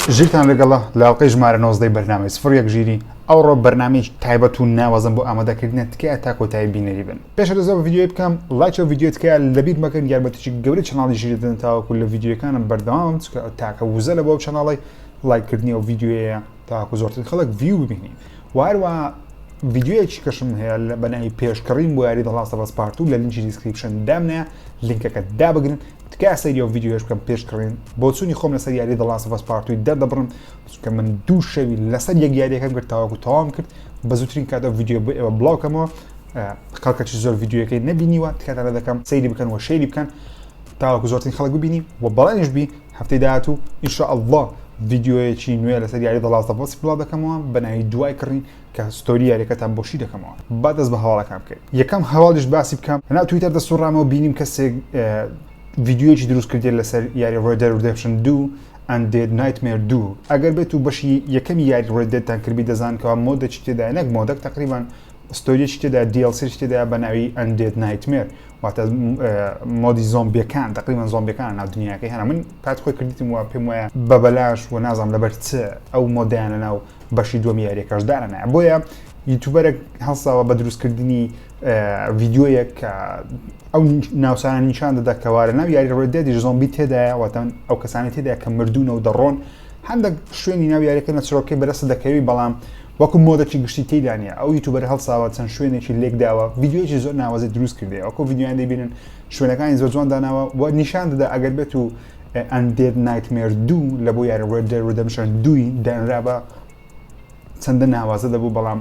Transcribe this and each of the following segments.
ژیرتان لەگەڵە لاڵقەی ژمارە 90 بەرنامەی سفر یەک ژیری ئەوڕۆ بەرنامەی تایبەت و ناوازم بۆ ئامادەکردنە تکایە تا کۆتایی بینەری بن. پێش دەزەوە ڤیدیۆی بکەم لایک و ڤیدیۆ تکایە لەبیر مەکەن یارمەتیی گەورەی چەناڵی ژیرتن تاوەکو لە ڤیدیۆکانم بەردەوام تاکە وزە لە بۆ چەناڵی لایککردنی ئەو ڤیدیۆیە تاکو زۆرتر خەڵک ڤیو ببینی. وهروە ڤیدیۆیەکی کەشم هەیە لە بەناوی پێشکەڕین بۆ یاری The Last of Us Part 2 لە لینکی دیسکریپشن دامنەیە لینکەکە دابگرن تکایە سەیری ئەو ڤیدیۆش بکەم پێشکەڕین بۆ چوونی خۆم لەسەر یاری The Last of Us Part 2 دەردەبڕم چونکە من دوو شەوی لەسەر یەک یاریەکەم کرد تاوەکو تەواوم کرد بە زووترین کاتە ڤیدیۆ بۆ ئێوە بڵاوکەمەوە خەڵکەکی زۆر ڤیدیۆەکەی نەبینیوە تکاتانە دەکەم سەیری بکەن و شەیری بکەن تاوەکو زۆرترین خەڵک ببینی و بەڵێنش بی هەفتەی داهاتوو ئینشاءالله ڤیدیۆیەکی نوێ لەسەر یاری The Last of Us بڵاو دەکەمەوە بەناوی دوای کڕین کە ستۆری یاریەکەتان بۆشی دەکەمەوە با دەست بە هەواڵەکان بکەیت. یەکەم هەواڵیش باسی بکەم لەناو تویتەر دەسوڕامەوە بینیم کەسێک ڤیدیۆیەکی دروست کردێت لەسەر یاری Red Dead Redemption 2 Undead Nightmare 2 ئەگەر بێت و بەشی یەکەمی یاری Red Deadتان کردبی دەزانکەوە مۆدێکی تێدا نەک مۆدەک تقریبان ستۆریەکی تێدا DLC تێدا بەناوی Undead Nightmare واتە مۆدی زۆمبیەکان تقریبان زۆمبیەکان ناو دنیاکەی هەنا من پات خۆی کردیتم وە پێم وایە بە بەلاش و نازانم لەبەر چ ئەو مۆدیانە ناو بەشی دووەمی یاریەکەشدارە بۆیە یوتیوبەرێک هەڵساوە بە دروستکردنی ڤیدیۆیەک کە ئەو ناوسانە نیشان دەدا کەوارە ناو یاری Red Dead زۆمبی تێدایە واتە ئەو کەسانی تێدایە کە مردوونە و دەڕۆن هەندێک شوێنی ناو یاریەکە نەچڕۆکەی بەدەست دەکەوی بەڵام وەکو مۆدەکی گشتی تێدانە ئەو یوتیوبەر هەڵساوە چەند شوێنێکی لێک داوە ڤیدیۆیەکی زۆر ناوازی دروست کردێ ئەوکو ڤیدیۆیان دەبینن شوێنەکانی زۆر جوان داناوە و نیشان دەدا ئەگەر بێت و Undead Nightmare 2 لە بۆ یاری Red Dead Redemption 2 دانرا بە چەندە ناوازە دەبوو بەڵام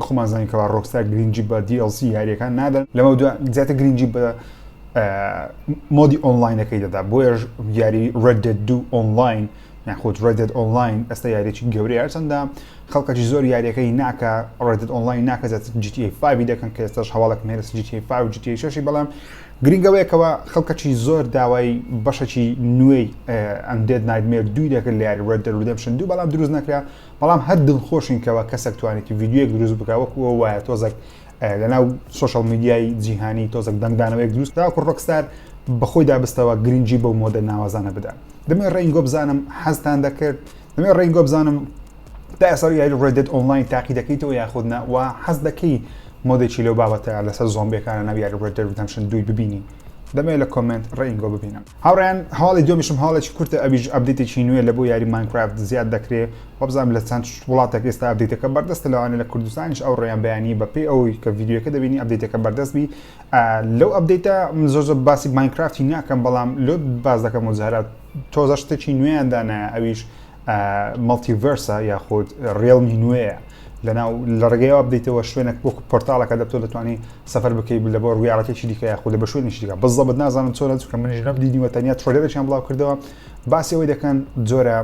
خۆمانزانانی کەوا ڕۆکستار گرنگی بە DLC یاریەکان نادەن لەمە زیاتر گرنگی بە مۆدی ئۆنلاینەکەی دەدا بۆیە یاری Red Dead 2 ئۆنلاین یاخود Red Dead ئۆنلاین ئەستا یاریێکی گەورەی هەرچەندە خەڵکەکی زۆر یاریەکەی ناکە Red Dead ئۆنلاین ناکە GTA 5 دەکەن کە ئێستاش هەواڵێک هەیە GTA 5 و GTA 6 بەڵام گرنگەوەیەکەوە خەڵکەکی زۆر داوای بەشێکی نوێی Undead Nightmare 2 دەکرد لە یاری Red Dead Redemption 2 بەڵام دروست نەکرا بەڵام هەر دڵخۆشین کەوە کەسێک توانێتی ڤیدیۆیەک دروست بکە وەکووە وایە تۆزێک لەناو سوشال میدیای جیهانی تۆزێک دەنگدانەوەیەک دروست داوەکو ڕۆکستار بەخۆی دابستەوە گرنگی بەو مۆدە ناوازانە بدات دەمێ ڕێنگۆ بزانم حەزتان دەکرد دەمێ ڕێنگۆ بزانم تا ئێستا یاری Red Dead ئۆنلاین تاقی دەکەیتەوە یاخودنا و حەز دەکەی مۆدێکی لەو بابەتە لەسەر زۆمبیەکانە ناو یاری Red Dead Redemption 2 ببینی دەمێ لە کۆمنت ڕێنگۆ ببینم هاوڕێیان هەواڵی دومیشم هەواڵێکی کورتە ئەویش ئەپدەیتێکی نوێ لە بۆ یاری ماینکرافت زیاد دەکرێت وەبزانم لە چەند وڵاتێک ئێستا ئەپدەیتەکە بەردەستە لەوانە لە کوردستانیش ئەو ڕێیان بەیانی بەپێی ئەوەی کە ڤیدیۆەکە دەبینی ئەپدەیتەکە بەردەست بی لەو ئەپدەیتە زۆر باسی ماینکرافتی ناکەم بەڵام لۆ باز دەکەم و زەهرات تۆزە شتێکی نوێیان دانایە ئەویش مەڵتیڤەرسە یاخود ڕێڵمی نوێیە لەناو لە ڕێگەیەوە بدەیتەوە شوێنێک وەکو پۆرتاڵەکە دەبتۆ دەتوانانی سەفەر بکەیت لە بۆ ڕویاڵەتێکی دیکە یاخود لە بە شوێنێکی دیکە بەزەبت نازانم چۆن چونکە منیش نەبدیدیوە تەنیا ترۆلێرێکیان بڵاو کردەوە باسی ئەوەی دەکەن جۆرە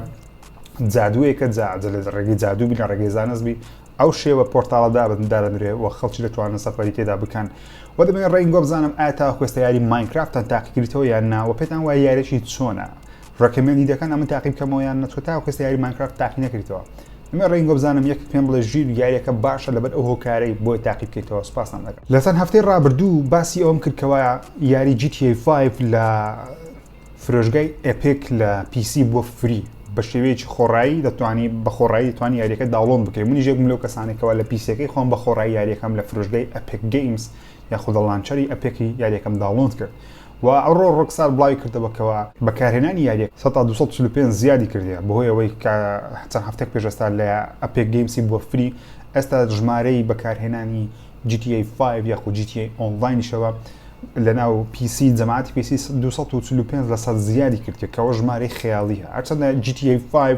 جادوویەکە لە ڕێگەی جادوو بی لە ڕێگەی زانست بی ئەو شێوە پۆرتاڵەدا دارەنرێ و خەڵکی دەتوانن سەفەری تێدا بکەن و دەبێت ڕێنگۆ بزانم ئایا تا خوێستە یاری ماینکرافتان تاقیکردیتەوە یان نا و پێتان وایە یاریێکی چۆنە ڕەکەمەندی دەکەن ئەمە تاقیب بکەمەوە یان نەچۆ تا خوێستە یاری ماینکرافت تاقی نەکردەوە ئەمە ڕێنگۆ بزانم یەک پێم بڵێ ژیر یاریەکە باشە لەبەر ئەو هۆکارەی بۆی تاقیب بکەیتەوە سوپاسان دەکەم لەسەر هەفتەی ڕابردوو باسی ئەوم کردکەوە یاری GTA 5 لە فرۆژگای ئەپێک لە PC بۆ فری بە شێوەیەکی خۆڕایی دەتوانی بە خۆڕایی دەتوانی یاریەکە داوڵۆن بکەیت منی ژێکم لەو کەسانێکەوە لە پیسەکەی خۆم بە خۆڕایی یاریەکەم لە فرۆژگای ئەپێک گەیمز یاخود لانچەری ئەپێکی یاریەکەم داوڵۆن کرد و ئەوڕۆ ڕۆکسار بڵاوی کردەوەکەوە بەکارهێنانی یاریەک 245 زیادی کردیە بەهۆی ئەوەی کە چەند هەفتێک پێشەستا لە ئەپێک گەیمسی بۆ فری ئێستا ژمارەی بەکارهێنانی GTA 5 یاخود GTA ئۆنلاینیشەوە لەناو PC جەماعەتی PC 245 لە سەد زیادی کردێت کەەوە ژمارەی خەیاڵیە هەرچەندە GTA 5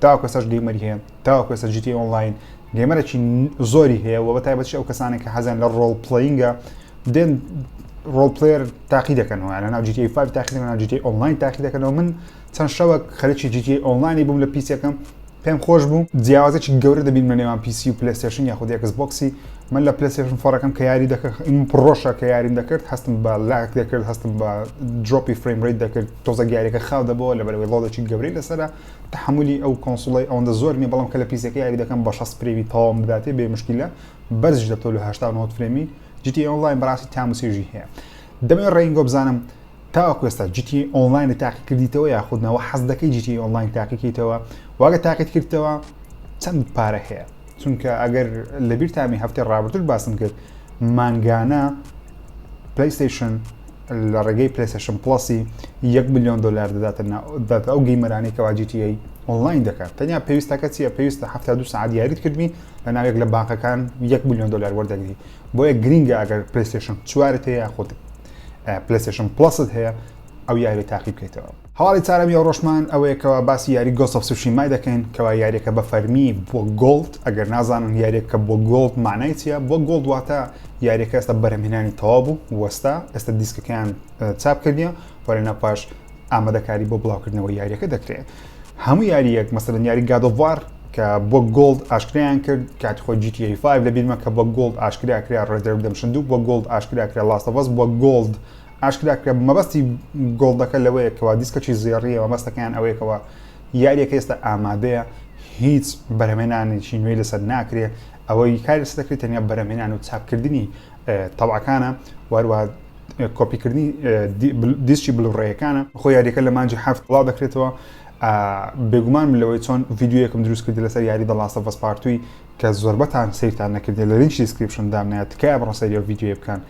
تاوەکو ئێستاش گەیمەری هەیە تاوەکو ئێستا GTA ئۆنلاین گەیمەرێکی زۆری هەیە و بەتایبەتی ئەو کەسانێک کە حەزیان لە ڕۆڵ پڵەینگە دێن ڕۆڵ پلێر تاقی دەکەنەوە لەناو GTA 5 تاقی دەکەنەوە GTA ئۆنلاین تاقی دەکەنەوە من چەند شەوە خەرێکی GTA ئۆنلاینی بووم لە پیسەکەم پێم خۆش بوو جیاوازێکی گەورە دەبین لە نێوان PC و پلەیستێشن یاخود Xboxی من لە پلەیستێشن فۆرەکەم کە یاری دەکرد پڕۆشە کە یاریم دەکرد هەستم بە لاک دەکرد هەستم بە دروپی فریم ڕیت دەکرد تۆزە یاریەکە خاو دەبەوە لەبەرەوەی ڵۆدێکی گەورەی لەسەرە تحملی ئەو کۆنسۆڵی ئەوەندە زۆر نییە بەڵام کە لە پیسەکە یاری دەکەم بە 60 فرێمی تەواو بداتێ بێ مشکلە بەرزش دەبتەوە لە 80 فرێمی GTA ئۆنلاین بەڕاستی تاموسێژی هەیە دەمێت ڕێنگۆ بزانم تاوەکو ئێستا GTA ئۆنلاین تاقی کردیتەوە یاخودنەوە حەز دەکەی GTA ئۆنلاین تاقیکەیتەوە واگە تاقیت کردەوە چەند پارە هەیە چونکە ئەگەر لە بیرتامی هەفتەی ڕابردوو باسم کرد مانگانە پلیستیشن لە ڕێگەی پلیستیشن پلسی 1 میلیۆن دلار دەداتە ئەو گەیمەرانی کەوا GTA ئۆنلاین دەکات تەنیا پێویستەکە چیە پێویستە 72 ساعت یاریت کردبی لە ناوێک لە بانکەکان 1 میلیۆن دلار وەردەگری بۆیە گرینگە ئەگەر پلیستیشن 4 هەیە خۆت پلیستیشن پلست هەیە ئەو یاری تاقی بکەیتەوە هەواڵی چارەمی ئەو ڕۆژمان ئەوەیەکەوە باسی یاری Ghost of Tsushima دەکەین کەوا یاریەکە بە فەرمی بۆ گۆڵد ئەگەر نازانن یاریەکە بۆ گۆڵد مانای چیە بۆ گۆڵد واتە یاریەکە ئێستا بەرهەمهێنانی تەواو بوو وەستا ئێستا دیسکەکەیان چاپ کردیە وەرە پاش ئامادەکاری بۆ بڵاوکردنەوە یاریەکە دەکرێت هەموو یاریەک مەسەلەن یاری God of War کە بۆ گۆڵد ئاشکرایان کرد کاتی خۆی GTA 5 لە بیرمە کە بۆ گۆڵد ئاشکرا کرا Red Dead Redemption 2 بۆ گۆڵد ئاشکرا کرا Last of Us بۆ گۆڵد ئاشکراکرا مەبەستی گۆڵدەکە لەوەیەکەوە دیسکەی زێڕیەوە مەبەستەکەیان ئەوەیەکەوە یاریەکە ئێستا ئامادەیە هیچ بەرهەمێنانێکی نوێی لەسەر ناکرێ ئەوەی کاری لەسەر دەکرێت تەنیا بەرهەمێنان و چاپکردنی تەبعەکانە وەروە کۆپیکردنی دیسکی بلوڕێیەکانە خۆ یاریەکە لە مانجی هەفت بڵاو دەکرێتەوە بێگومان لەوەی چۆن ڤیددیویەکم دروست کردی لەسەر یاری The Last of Us Part 2 کە زۆربەتان سیرتان نەکردێت لە لینکی دیسکریپشن دامنێت تکایە بڕۆ سەری ئەو ڤیددیویە بکەن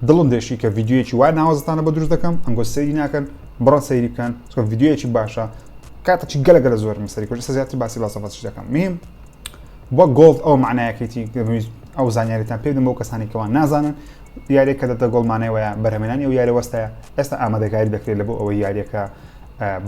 دڵم دێشی کە ڤیددیویەکی وای ناوازتانە بە دروست دەکەم ئەنگۆ سەیری ناکەن بڕۆن سەیری بکەن چۆن ڤیددیویەکی باشە کاتێکی گەلەگەلە زۆرم سەری کۆش زیاتر باسی Last of Us دەکەم مهم بۆ گۆڵد ئەو معنایەکەیتی ئەو زانیاریتان پێ بدەم بۆ کەسانی کەوا نازانن یاریەکە دەتە گۆڵمانەی وایە بەرهەمێنانی ئەو یاری وەستایە ئێستا ئامادەکاری دەکرێت لە بۆ ئەوەی یاریەکە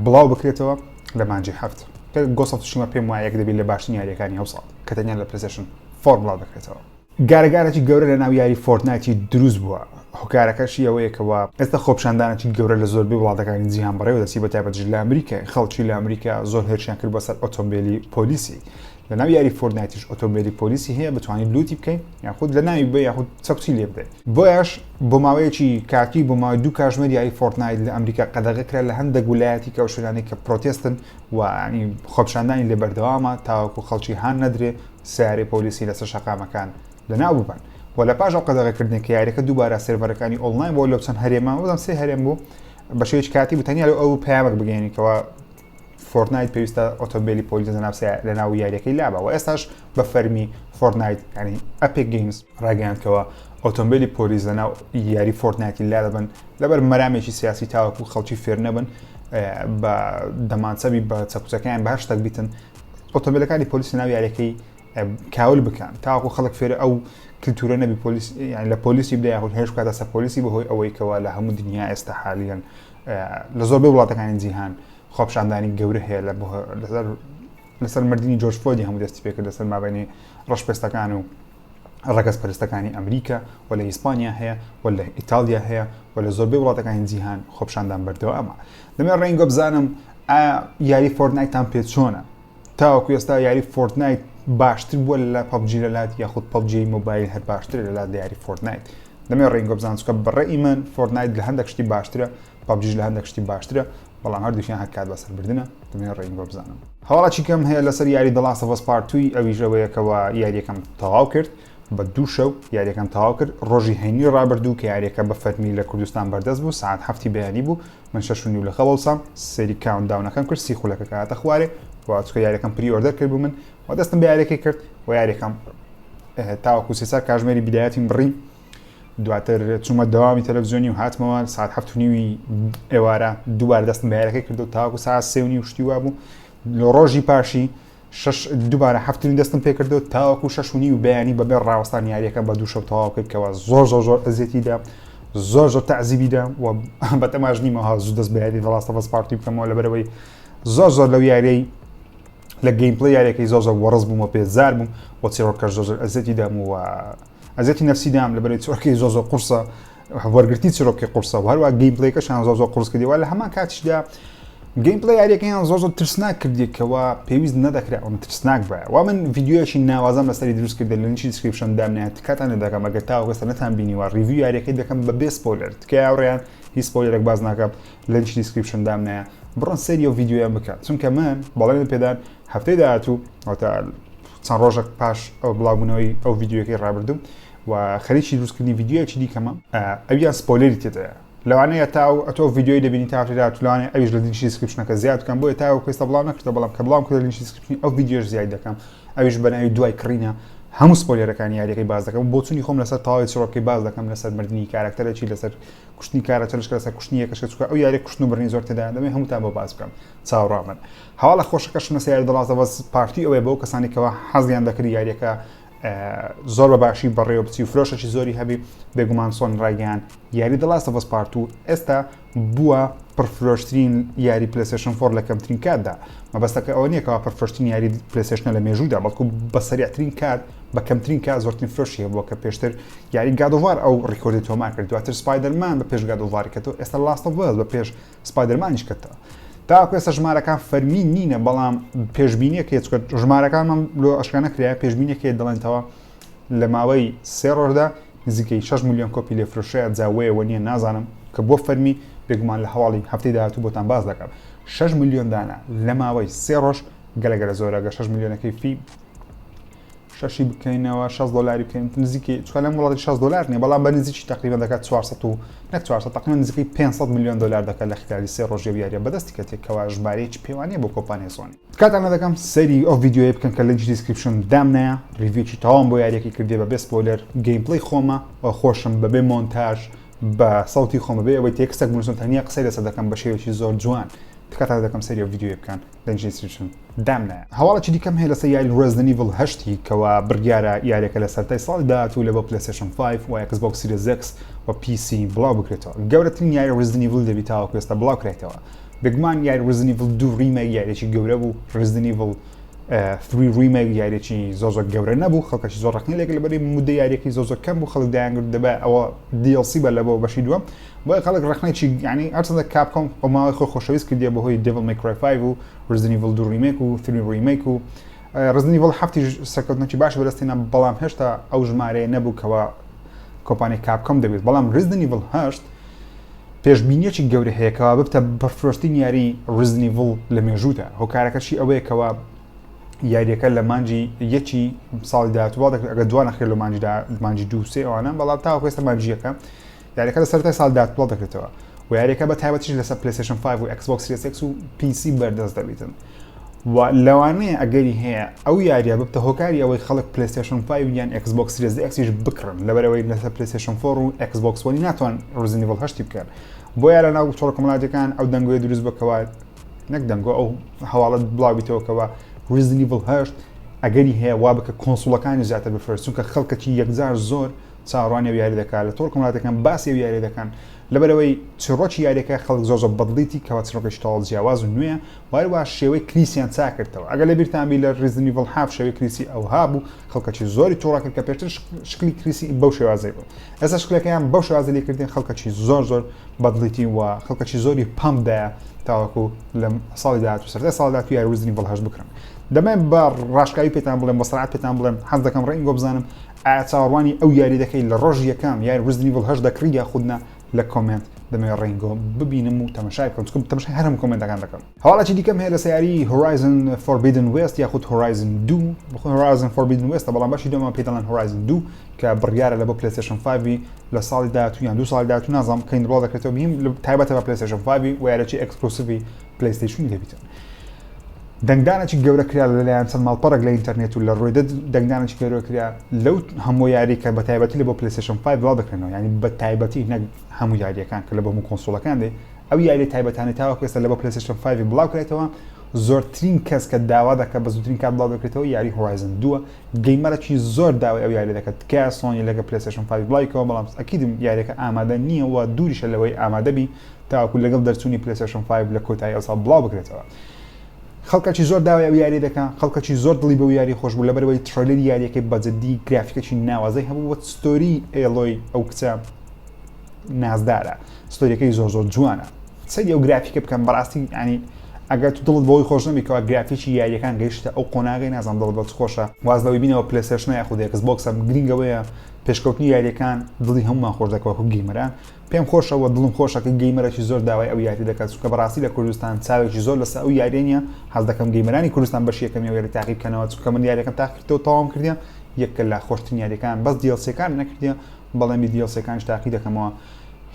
بڵاو بکرێتەوە لە مانجی هەفت کە Ghost of Tsushima پێم وایە یەک دەبێت لە باشترین یاریەکانی ئەو ساڵ کە تەنیا لە PlayStation 4 بڵاو دەکرێتەوە گارەگارێکی گەورە لە ناو یاری فۆرتنایتی دروست بووە هۆکارەکەشی ئەوەیەکەوە ئێستا خۆپشاندانێکی گەورە لە زۆربەی وڵاتەکانی جیهان بەڕێوە دەچی بە تایبەتیش لە ئەمریکا خەڵکی لە ئەمریکا زۆر هێرشیان کرد بەسەر ئۆتۆمبیلی پۆلیسی لە ناو یاری فۆرتنایتیش ئۆتۆمبیلی پۆلیسی هەیە بتوانیت لوتی بکەین یاخود لە ناوی بە یاخود چەکچی لێ بدەیت بۆیەش بۆ ماوەیەکی کاتی بۆ ماوەی 2 کاتژمێر یاری فۆرتنایت لە ئەمریکا قەدەغە کرا لە هەندێک ویلایەتی کە ئەو شوێنانەی کە پرۆتێستن و ینی خۆپشاندانی لێ بەردەوامە تاوەکو خەڵکی هان نەدرێ سیارەی پۆلیسی لەسەر شەقامەکان لەناو ببن و لە پاش ئەو قەدەغەکردن کە یاریەکە دووبارە سێڤەرەکانی ئۆنلاین بۆ لەو چەند هەرێما وەدەم سێ هەرێم بوو بە شێوەیەکی کاتی بتەنیا لە ئەو پەیامێک بگەێنیتەوە فۆرتنایت پێویستە ئۆتۆمبیلی پۆلیس لە ناو یاریەکەی لابە و ئێستاش بە فەرمی فۆرتنایت ینی ئەپیک گەیمز ڕاگەیاندکەوە ئۆتۆمبیلی پۆلیس لە ناو یاری فۆرتنایتی لا دەبن لەبەر مەرامێکی سیاسی تاوەکو خەڵکی فێر نەبن بە دەمانچەبی بە چەکوچەکەیان باش تەک بیتن ئۆتۆمبیلەکانی پۆلیس ناو یاریەکەی کاول بکەن تاوەکو خەڵک فێرە ئەو کلتورە نەبی پۆلیس لە پۆلیسی بدە یاخود هێرش بکاتە سەر پۆلیسی بەهۆی ئەوەی کەوا لە هەموو دنیا ئێستا حالیان لە زۆربەی وڵاتەکانی جیهان خۆپشاندانی گەورە هەیە لەسەر مردنی جۆرج فلۆیدی هەموو دەستی پێکرد لەسەر مابینی ڕەشپێستەکان و ڕەگەزپەرستەکانی ئەمریکا و لە ئیسپانیا هەیە و لە ئیتالیا هەیە و لە زۆربەی وڵاتەکانی جیهان خۆپشاندان بەردەوە ئەمە دەمێ ڕێنگە بزانم یاری فۆرتنایتان پێ چۆنە تاوەکو ئێستا یاری فۆرتنایت باشتر بووە لە پەبجی لەلات یاخود پەبجی مۆبایل هەر باشتر لەلات یاری فۆرتنایت دەمێ ڕێنگە بزانم چکە بەڕێی من فۆرتنایت لە هەندێک شتی باشترە پەبجیش لە هەندێک شتی باشترە بەڵام هەردووشیان هەر کات بەسەربردنە دەمێ ڕێنگە بزانم هەواڵەکی کەم هەیە لەسەر یاری The Last of Us Part 2 ئەویش ئەوەیەکەوە یاریەکەم تەواو کرد بە 2 شەو یاریەکەم تەواو کرد ڕۆژی هەینی ڕابردوو کە یاریەکە بە فەرمی لە کوردستان بەردەست بوو ساعت 7 بەیانی بوو من 6:30 لە خەڵەوسام سەری کاونتداونەکەم کرد سی خولەکە کاتە خوارێ و چکە یاریەکەم پری ئۆردەر کرد بوو من و دەستم بە یاریەکەی کرد و یاریەکەم تاوەکو سێ سات کاتژمێری بیدایەتیم بڕی دواتر چوومە دەوامی تەلەڤیزیۆنی و هاتمەوە ساعت 7:30 ئێوارە دووبارە دەستم بە یاریەکەی کرد و تاوەکو ساعت 3:30 شتی وا بوو لە ڕۆژی پاشی دووبارە 7:30 دەستم پێ کردەوە تاوەکو 6:30 بەیانی بەبێ ڕاوەستان یاریەکە بە 2 شەو تەواو کرد کەەوە زۆر ئەزیەتیدا زۆر تەعزیبیدا و بە تەماش نیمەها زوو دەست بە یاری The Last of Us Part 2 بکەمەوە لەبەرەوەی زۆر لەو یارەی لە گەیمپڵی یاریەکەی زۆر وەڕز بوومە پێزار بووم بۆ چێڕۆکەش زۆر ئەزیەتیدام و ئەزیەتی نەفسیدام لەبەرەوەی چۆرکەی زۆر قورسە وەرگرتی چیرۆکی قورسە و هەروە گەیمپڵەکەشان زۆر قورس کردیوە لە هەمان کاتیشدا گەیمپڵی یاریەکەیان زۆر ترسناک کردێکەوە پێویست نەدەکرا ئەوم ترسناک بە و من ڤیددیویەکی ناوازم لەسەری دروست کرد لە لینکی دیسکریپشن دامنێت کاتان دەکەم ئەگەر تاوەکەستە نەتان بینیوە ریڤیو یاریەکەی دەکەم بە بێ سپۆیلەر تکای ئەوڕێیان هیچ سپۆیلەرێک باز ناکەم لینکی دیسکریپشن دامنەیە بڕۆن سەری ئەو ڤیددیویان بکات چونکە من بەڵێن پێدان هەفتەی داهاتوو تا چەند ڕۆژێک پاش ئەو بڵاوبوونەوەی ئەو ڤیددیوەکەی ڕابردوم و خەریکی دروستکردنی ڤیددیوەکی دیکەمە ئەویان سپۆیلەری تێدایە لەوانەیە تۆ ڤیدیۆی دەبینی تاڕێدا توانێت ئەویش لە لینکی دیسکریپشنەکە زیادکەم بۆیە تا کەستا بڵاو نەکردە بەڵام کە بڵاو کە لە لینکی دیسکریپشنی ئەو ڤیدیۆش زیاد دەکەم ئەویش بەناوی دوای کڕینە هەموو سپۆیلەرەکانی یاریەکەی باز دەکەم بۆ چوونی خۆم لەسەر تاوای چڕۆکەی باز دەکەم لەسەر مردنی کارکتەرێکی لەسەر کوشتنی کارەکتەرش لەسەر کوشتنی یەکەشکە چووکە ئەو یاری کوشتن و بڕنی زۆر تێدا دەمێ هەمووتان بۆ باز بکەم چاوەڕامن هەواڵە خۆشەکەشم لەسەر یاری دەڵاز ئەڤەس پارتی ئەوەیە بۆ کەسانی کەەوە حەزیان دەکرد یاریەکە زۆر بە باشی بەڕێوە بچی و فرۆشەی زۆری هەبی بێگومان سۆن ڕایگەیان یاری دەڵاست ئەڤەس پارت و ئێستا بووە پرفرۆشترین یاری پلەیستێشن 4 لە کەمترین کاتدا مەبەستەکە ئەوە نییە کەوا پرفرۆشترین یاری پلەیستێشنە لە مێژوودا بەڵکو بە سەریعترین کات بە کەمترین کات زۆرترین فرۆشی هەبووە کە پێشتر یاری گادۆڤار ئەو ڕیکۆردی تۆمار کرد دواتر سپایدەرمان بە پێش گادۆڤاری کردەوە ئێستا لاست ئۆف ئەس بە پێش سپایدەرمانیش کردەوە تاکو ئێستا ژمارەکان فەرمی نینە بەڵام پێشبینیەکە چکە ژمارەکانمان لۆ ئەشکانە کرایە پێشبینیەکە دەڵێنەوە لە ماوەی 3 ڕۆژدا نزیکەی 6 میلیۆن کۆپی لێفرۆشەیە جاوەیەوە نییە نازانم کە بۆ فەرمی بێگومان لە هەواڵی هەفتەی داهاتوو بۆتان باز دەکەم 6 میلیۆن دانە لە ماوەی 3 ڕۆژ گەلەگەرە زۆرە گە 6 میلیۆنەکەی فی شەشی بکەینەوە 6 دلاری بکەین نزیکەی چکە لەم وڵاتی 6 دلار نیە بەڵام بە نزیکی تقریبا دەکات 400 و نەک 400 تقریبا نزیکەی 500 میلیۆن دلار دەکات لە خلال 3 ڕۆژ یاریە بەدەستی کەتێکەوە ژمارەیەکی پێوانەیە بۆ کۆمپانیای سۆنی کاتانە دەکەم سەری ئەو ڤیدیۆیە بکەن کە لینکی دیسکریپشن دامنایە ریڤیوی تەواو بۆ یاریەکەی کردێ بە بێ سپۆیلەر گەیمپڵەی خۆمە و خۆشم بەبێ مۆنتاژ بە سەوتی خۆمە بێ ئەوەی تێکستێک بنووسن تەنیا قسەی لەسەر دەکەم بە شێوەیەکی زۆر جوان کاتانە دەکەم سەری ئەو ڤیدیۆیە بکەن لینکی دیسکریپشن دامنایە هەواڵێکی دیکەم هەیە لەسەر یاری Resident Evil 8 کەوا بڕیارە یاریەکە لە سەرەتای ساڵی داهاتوو لە بۆ PlayStation 5 و Xbox Series X و PC بڵاو بکرێتەوە گەورەترین یاری Resident Evil دەبێت تاوەکو ئێستا بڵاو کرێتەوە بێگومان یاری Resident Evil 2 ریمێک یاریێکی گەورە بوو Resident Evil 3 ریمێک یاریێکی زۆر گەورە نەبوو خەڵکەشی زۆر ڕقنی لێک لەبەری مودە یاریەکی زۆر کەم بوو خەڵک دایانگرت دەبێت ئەوە DLC بە لە بۆ بەشی دووەم بۆیە خەڵک ڕقنێکی ینی هەرچەندە کاپکۆم بە ماوەی خۆشەویست کردیە بەهۆی Devil May Cry 5 و Resident Evil 2 ریمێک و 3 ریمێک و Resident Evil 7 سەرکەوتنێکی باش بەدەستێنە بەڵام هێشتا ئەو ژمارەیە نەبوو کەوا کۆمپانیای کاپکۆم دەبێت بەڵام Resident Evil 8 پێشبینیەکی گەورە هەیەکەوە ببتە بەفرۆشتنی یاری Resident Evil لە مێژوودا هۆکارەکەشی ئەوەیەکەوە یاریەکە لە مانجی یەکی ساڵی داهاتوو ئەگە دوانە خێر لە مانجی 2-3 ئەوانە بەڵام تاوەکو ئێستا مانجیەکە یاریەکە لە سەرەتای ساڵی داهاتوو دەکرێتەوە و یاریەکە بە تایبەتیش لەسەر PlayStation 5 و Xbox Series X و PC بەردەست دەبێتن و لەوانەیە ئەگەری هەیە ئەو یاریە ببتە هۆکاری ئەوەی خەڵک PlayStation 5 یان Xbox Series Xیش بکڕن لەبەرەوەی لەسەر PlayStation 4 و Xbox One ناتوان Resident Evil 8 بکەن بۆیە لە ناو چۆڵ کۆمەڵاتەکان ئەو دەنگۆی دروست بکەوە نەک دەنگۆ ئەو هەواڵەت بڵاویتەوەکەوە Resident Evil 8 ئەگەری هەیە وا بکە کۆنسۆڵەکانی زیاتر بفرستون کە خەڵکەکی یەکجار زۆر چاڕوانی ئەو یاری دەکات لە تۆڕ کۆمەڵاتەکان باسی ئەو یاری دەکەن لەبەرەوەی چڕۆکی یاریەکە خەڵک زۆر بەدڵیتی کەوا چڕۆکەی تاڵ جیاواز و نوێە وایوا شێوەی کریسیان چاکردەوە ئەگەر لە بیرتانبی لە Resident Evil 7 شێوەی کریسی ئەو هابوو خەڵکەکی زۆری تۆڕا کرد کە پێشتر شکلی کریسی بەو شێوازەی بوو ئێستا شکلەکەیان بەو شێوازە لێکردن خەڵکەکی زۆر بەدڵیتی و خەڵکەکی زۆری پەمدایە تاوەکو لە ساڵی داهاتوو سەرەتای ساڵی داهاتوو یاری Resident Evil 8 بکڕن دەمێن بە ڕاشکاوی پێتان بڵێم بە سەرعەت پێتان بڵێم حەز دەکەم ڕێنگۆ بزانم ئایا چاوەڕوانی ئەو یاری دەکەی لە ڕۆژ یەکەم یاری Resident Evil 8 دەکڕی یا خودنا لە کۆمنت دەمێ ڕێنگۆ ببینم و تەماشای بکەم چکم تەماشای هەرم کۆمنتەکان دەکەم هەواڵێکی دیکەم هەیە لە سەیاری Horizon Forbidden West یاخود Horizon 2 Horizon Forbidden West بەڵام بەشی دووەمە پێ دەڵێن Horizon 2 کە بڕیارە لە بۆ PlayStation 5 لە ساڵی داهاتوو یان 2 ساڵی داهاتوو نازانم کەین ڕۆ دەکرێتەوە بیم تایبەتە بە PlayStation 5 و یارێکی ئەکسکلۆسیڤی PlayStation دەبێتن دەنگدانێکی گەورە کرا لەلایەن چەند ماڵپەڕێک لە ئینتەرنێت و لە ڕۆیدە دەنگدانێکی گەورە کرا لەو هەموو یاری کە بە تایبەتی لە بۆ PlayStation 5 بڵاو دەکرێنەوە ینی بە تایبەتی نەک هەموو یاریەکان کە لە بۆ هەموو کۆنسۆڵەکان دێ ئەو یاری تایبەتانەی تاوەکو ئێستا لە بۆ PlayStation 5 بڵاو کرێتەوە زۆرترین کەس کە داوا دەکە بە زووترین کات بڵاو دەکرێتەوە یاری Horizon 2 گەیمەرێکی زۆر داوای ئەو یاری دەکات کە سۆنی لەگە PlayStation 5 بڵایکەوە بەڵام ئەکیدم یاریەکە ئامادە نییە و دووریشە لەوەی ئامادەبی تاوەکو لەگەڵ دەرچوونی PlayStation 5 لە کۆتایی ئەو ساڵ بڵاو بکرێتەوە خەڵکەکی زۆر داوای ئەو یاری دەکەن خەڵکەکی زۆر دڵی بەو یاری خۆش بوو لەبەرەوەی ترێلەری یاریەکەی بەجددی گرافیکێکی ناوازەی هەبوو وە ستۆری ئێڵۆی ئەو کچە نازدارە ستۆریەکەی زۆر جوانە سەری ئەو گرافیکە بکەم بەڕاستی ینی ئەگەر تو دڵت بۆی خۆش نەبیکەوە گرافیکی یاریەکان گەیشتە ئەو قۆناغی نازانم دڵت بەت خۆشە وازدەوەی بینەوە PlayStation یاخود Xbox گرنگەوەیە پێشکەوتنی یاریەکان دڵی هەمومان خۆش دەکەوە خۆ گەیمەران پێم خۆشەوە دڵم خۆشەکە گەیمەرێکی زۆر داوای ئەو یاری دەکات چونکە بەڕاستی لە کوردستان چاوێکی زۆر لەسەر ئەو یاریە نیە حەز دەکەم گەیمەرانی کوردستان بەشی یەکەمی ئەو یاری تاقی بکەنەوە چونکە من یاریەکەم تاقیکردەوە تەواو کردیان یەکە لە خۆشترین یاریەکان بەس DLC-کان نەکردیە بەڵام DLC-کانش تاقی دەکەمەوە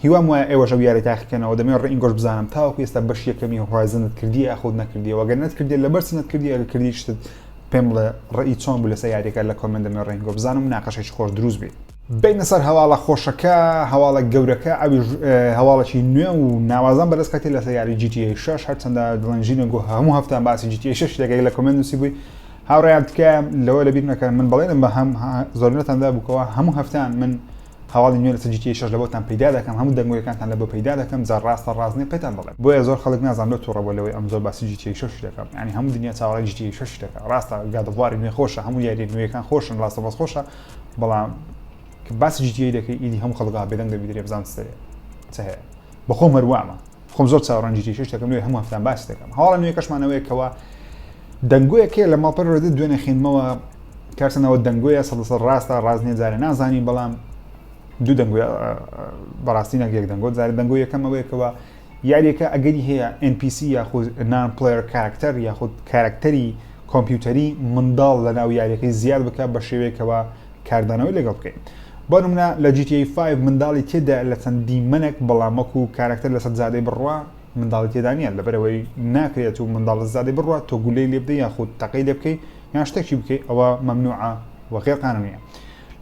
هیوام وایە ئێوەش ئەو یاری تاقیکەنەوە دەمێ ڕێنگۆش بزانم تاوەکو ئێستا بەش یەکەمی هۆرایزنت کردی یاخود نەکردیەوە ئەگەر نەتکردی لەبەر نەتکردی ئەگەر کردی شتت پێم بڵێ ڕێی چۆن بوو لەسەر یاریەکە لە کۆمنت دەمێ ڕێنگۆ بزانم ناقەشێکی خۆش دروست بێت. بینە سەر هەواڵە خۆشەکە هەواڵە گەورەکە ئەوی هەواڵەکی نوێ و ناوازان بەدەست کەتی لەسەر یاری GTA 6 هەرچەندە دڵنجینە گۆ هەموو هەفتان باسی GTA 6 دەگەی لە کۆمنت نووسی بووی هاوڕێیان تکە لەوە لەبیر نەکەن من بەڵێنم بە هەم زۆرنەتاندا بووکەوە هەموو هەفتان من هەواڵی نوێ لەسەر GTA 6 لە بۆتان پەیدا دەکەم هەموو دەنگۆیەکانتان لە بۆ پەیدا دەکەم جا ڕاستە ڕاست نییە پێتان بڵێم بۆیە زۆر خەڵک نازانم لە تووڕە بۆ لەوەی ئەم زۆر باسی GTA 6 دەکەم یعنی هەموو دنیا چاوەڕێی GTA 6 دەکات ڕاستە گادەڤاری نوێ خۆشە هەموو یاری نوێیەکان خۆشن ڕاستە بەس خۆشە بەڵام باسی GTA دەکەی ئیدی هەموو خەڵکا بێدەنگ دەبیدرێ بزان چ هەیە بەخۆم هەروامە خۆم زۆر چاوەڕێی GTA 6 دەکەم نوێ هەموو هەفتان باسی دەکەم هەواڵە نوێیەکەشمانەوەی کەوە دەنگۆیەکێ لە ماڵپەر ڕێدت دوێنێ خوێنمەوە کارسنەوە دەنگۆیە سەدەسەد ڕاستە ڕازنیە جارێ نازانی بەڵام دوو دەنگۆی بەڕاستی نەگەیەک دەنگۆ جارێ دەنگۆ یەکەمەوەیەکەوە یاریەکە ئەگەری هەیە NPC یاخود نان پلەیر کاراکتەر یاخود کاراکتەری کۆمپیوتەری منداڵ لە ناو یاریەکەی زیاد بکە بە شێوەیەکەوە کاردانەوەی لەگەڵ بکەین بۆ نمونە لە GTA 5 منداڵی تێدا لە چەندی منێک بەڵامەک و کاراکتەر لەسەر زادەی بڕوا منداڵی تێدا نیە لەبەرەوەی ناکرێت و منداڵ لە زادەی بڕوا تۆ گولەی لێ بدەی یاخود تەقەی لێ بکەی یان شتێکی بکەی ئەوە مەمنوعە وەغیر قانونیە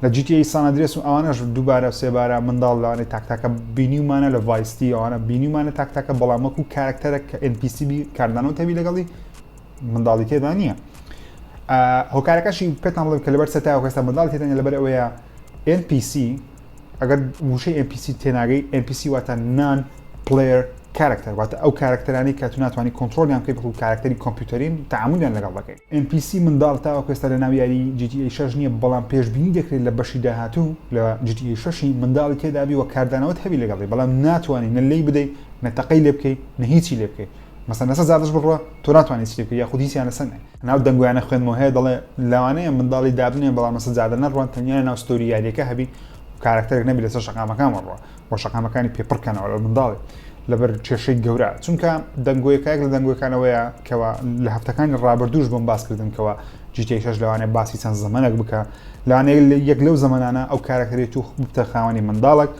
لە GTA سان ئەندریاس و ئەوانەش دووبارە سێبارە منداڵ لەوانەی تاکتاکە بینیومانە لە ڤایستی ئەوانە بینیومانە تاکتاکە بەڵامەک و کاراکتەرە کە NPC کاردانەوە تەبی لەگەڵی منداڵی تێدا نییە هۆکارەکەشی پێتان بڵێم کە لەبەر سەتای ئەوکەستا منداڵ تێدانە لەبەر ئەوەیە NPC ئەگەر وشەی NPC تێناگەی NPC واتە نان پلەیر کاراکتەر واتە ئەو کاراکتەرانی کە تو ناتوانانی کۆنتڕۆلیان بکەی بەڵکو کاراکتەری کۆمپیوتەرین تەعاملیان لەگەڵ دەکەی NPC منداڵ تاوەکو ئێستا لە ناو یاری GTA 6 نییە بەڵام پێشبینی دەکرێت لە بەشی داهاتوو لە GTA 6 منداڵی تێدابی وە کاردانەوەت هەبی لەگەڵی بەڵام ناتوانانی نە لێی بدەیت نە تەقەی لێ بکەیت نە هیچی لێ بکەیت مەسەن لەسەر زادش بڕوە تۆ ناتوانانی چی لێ بکەیت یاخود هیچیان لەسەر نێ ناو دەنگۆیانە خوێنمەوە هەیە دەڵێ لەوانەیە منداڵی دابنێ بەڵام مەسەر زادە نەڕوان تەنیا ناو ستۆری یاریەکە هەبی کاراکتەرێک نەبی لەسەر شەقامەکان بڕوە بۆ شەقامەکانی پێپڕکەنەوە لە منداڵی لەبەر کێشەی گەورە چونکە دەنگۆیەکایك لە دەنگۆیەکانەوەیە کەەوە لە هەفتەکانی ڕابردوش بۆم باسکردن کەەوە GTA 6 لەوانێ باسی چەند زەمانێک بکە لەوانەیە یەک لەو زەمانانە ئەو کارەکتەرێت و بتە خاوەنی منداڵک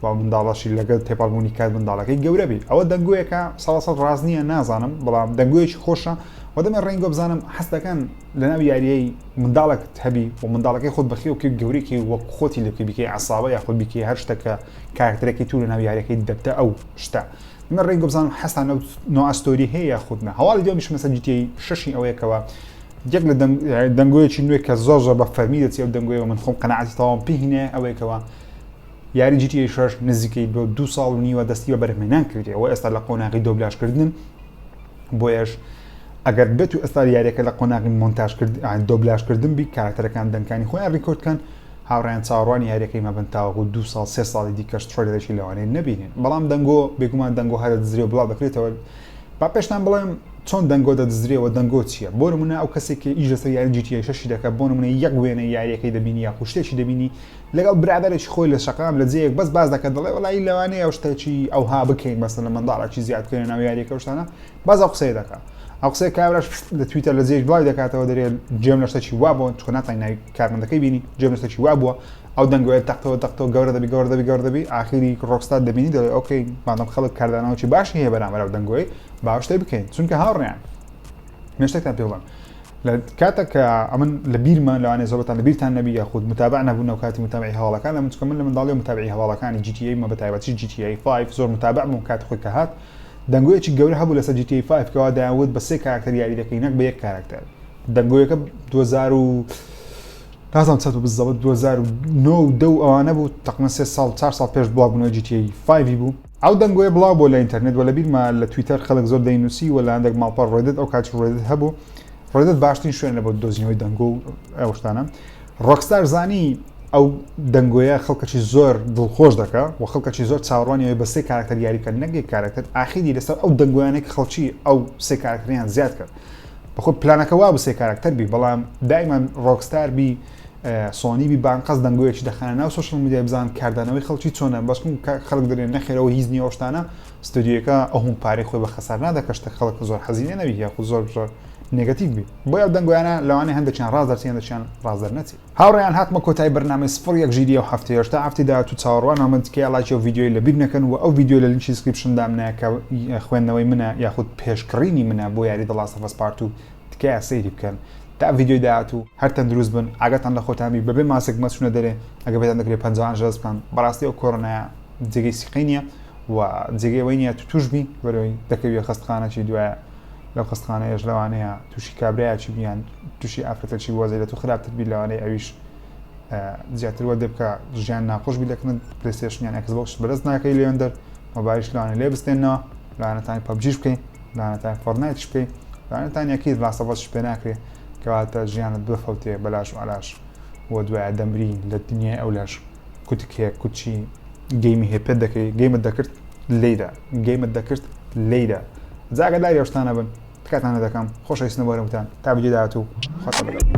و منداڵەشی لەگەڵ تێپەڵبوونی کات منداڵەکەی گەورە بی ئەوە دەنگۆیەکە سەڵسەد ڕاز نییە نازانم بەڵام دەنگۆیەکی خۆشە و دەمێ ڕێنگۆ بزانم هەستەکان لە ناو یاریەی منداڵک هەبی و منداڵەکەی خۆت بەخی و گەورێکی وەک خۆتی لێ بکەی عساوە یاخود بیکەی هەر شتەکە کارکتەرێکی تو لە ناو یاریەکەی دەبتە ئەو شتە من ڕێنگۆ بزانم هەستا نۆ ئەستۆری هەیە یاخودنا هەواڵی دومیش مەسەل GTA 6 ئەوەیەکەوە یەک لە دەنگۆیەکی نوێ کە زۆر بە فەرمی دەچێت و دەنگۆیەوە من خۆم قەناعەتی تەواو پێهینێ ئەوەیەکەوە یاری GTA 6 نزیکەی بۆ 2 ساڵ و نیوە دەستی بە بەرهمێنان کردەوە ئێستا لە قۆناغی دۆبلاشکردن بۆیەش ئەگەر بێت و ئێستا یاریەکە لە قۆناغی مۆنتاژکردن دۆبلاشکردن بی کارکتەرەکان دەنگانی خۆیان ڕیکۆردکەن هاوڕێیان چاوەڕوانی یاریەکەی مەبنتاوە 2 ساڵ 3 ساڵی دیکەش تڕێدەشی لەوانەیە نەبینین بەڵام دەنگۆ بێگومان دەنگۆ هەرە دزرێ بڵاو دەکرێتەوە با پێشتان بڵێم چۆن دەنگۆ دەدزرێەوە دەنگۆ چییە بۆ نمونە ئەو کەسێکی ئیش لەسەر یاری GTA 6 دەکات بۆ نمونە یەک وێنە یاریەکەی دەبینی یا شتێکی دەبینی لەگەڵ برادێکی خۆی لە شەقام لە جەیەک بەس باز دەکات دەڵێ وەڵی لەوانەیە ئەو شتێکی ئەوها بکەین بەسەر لە منداڵێکی زیاد بکەین ناو یاریەکە شتانە باز ئەو قسەی دەکات ئەو قسەی کابراش لە تویتەر لە جێش بڵاوی دەکاتەوە دەرێت جێم لە شتێکی وا بووە چۆن ناتوانین ناوی کارمەندەکەی بینی جێم لە شتێکی وا بووە ئەو دەنگۆیە تەختەوە گەورە دەبی ئاخری ڕۆکستار دەبینی دەڵێ ئۆکەی مادەم خەڵک کاردانەوەی باشی هەیە بەرامبەر ئەو دەنگۆی با شتێک بکەین چونکە هاوڕێیان مێشتێکتان پێ بڵێم لە کاتێک کە ئەمن لە بیرمان لەوانەیە زۆربەتان لە بیرتان نەبی یاخود متابع نەبوونەوە کاتی متابعی هەواڵەکان لە چونکە من لە منداڵی متابعی هەواڵەکانی GTA مە بەتایبەتی GTA 5 زۆر متابع بووم کات خۆی کە هات دەنگۆیەکی گەورە هەبوو لەسەر GTA 5 کەوا دایانوت بە 3 کاراکتەر یاری دەکەی نەک بە یەک کاراکتەر دەنگۆیەکە 2000 نازانم چەند بزەوت 2009 دە ئەوانە بوو تقریبا 3 ساڵ 4 ساڵ پێش بڵاو بوونەوەی GTA 5 بوو ئەو دەنگۆیە بڵاو بۆ لە ئینتەرنێت و لە بیرما لە تویتەر خەڵک زۆر دەینووسی و لە هەندێک ماڵپەڕ ڕێدت ئەو کاتی ڕێدت هەبوو ڕێدت باشترین شوێنە بۆ دۆزینەوەی دەنگۆ و ئەو شتانە ڕۆکستار زانی ئەو دەنگۆیە خەڵکەکی زۆر دڵخۆش دەکات و خەڵکەکی زۆر چاوەڕوانیەوەی بە 3 کاراکتەر یاریکە نەک کاراکتەر ئاخیری لەسەر ئەو دەنگۆیانێک خەڵکی ئەو 3 کاراکتەریان زیاد کرد بەخۆ پلانەکە وا بە 3 کاراکتەر بی بەڵام دایما ڕۆکستار بی سۆنی بیبان قەس دەنگۆیەکی دەخانە ناو سوشل میدیا بزان کاردانەوەی خەڵکی چۆنە بەشکم خەڵک دەرێن نەخێرەوە هیچ نیۆشتانە ستودیوەکە ئەو هەموو پارەی خۆی بە خەسار نادەکەشتە خەڵک زۆر حەزینە نەبی یاخود زۆر نگاتیو بی بۆ ئەو دەنگۆیانە لەوانەیە هەندێکیان ڕازدەرچیان دەچیان ڕازدەر نەچی هاوڕێیان هاتمە کۆتای بەرنامەی 01 ژیری و هەفتەیە تا هەفتەی داهاتوو چاوەڕوان ئەمەندکە لایکی و ڤیدیۆی لەبیر نەکەن و ئەو ڤیدیۆ لە لینکی دیسکریپشندا منە کە خوێندنەوەی منە یاخود پێشکڕینی منە بۆ یاری The Last of Us Part 2 تکایە سەیری بکەن تا ڤیدیۆی داهاتوو هەرتەن دروست بن ئاگاتان لە خۆتامی بەبێ ماسێک مەچونە دەرێ ئەگە بێتان دەکرێت 50 ژەز بکەن بەڕاستی ئەو کۆڕۆنایە جێگەی سیقی نییە و جێگەی نییە توشبی بەرەوەی دەکەوێت خستخانەی دوایە لەو خستخانەیەش لەوانەیە تووشی کابراایکی بیان تووشی ئافرەتەکی وەزەی لە تو خراپتر بی لەوانەیە ئەویش زیاتر وە دەبکە ژیان ناخۆش بی دەکەن پلەیستێشنیان ئەکسبۆکس بەرز ناکەی لێوەندەر مۆبایلش لەوانێ لێ بستێنەوە لەوانەتانی پەبجیش بکەین لەوانەتانی فۆرنایتش بکەین لەوانەتانی یەکی Last of Us پێ ناکرێت کەواتە ژیانت بفەوتێ بەلاش و ئالاش وە دوایە دەمری لە دنیای ئەولاش کوتکێک کوچی گەیمی هێ پێت دەکەی گەیمت دەکرد لێیدا گەیمت دەکرد لێیدا جاگەداری ئەو شتانە بن تکاتانە دەکەم خۆشەویستنە بۆرەمتان تا ڤیدیۆ داهاتوو خۆتە بەگەڵ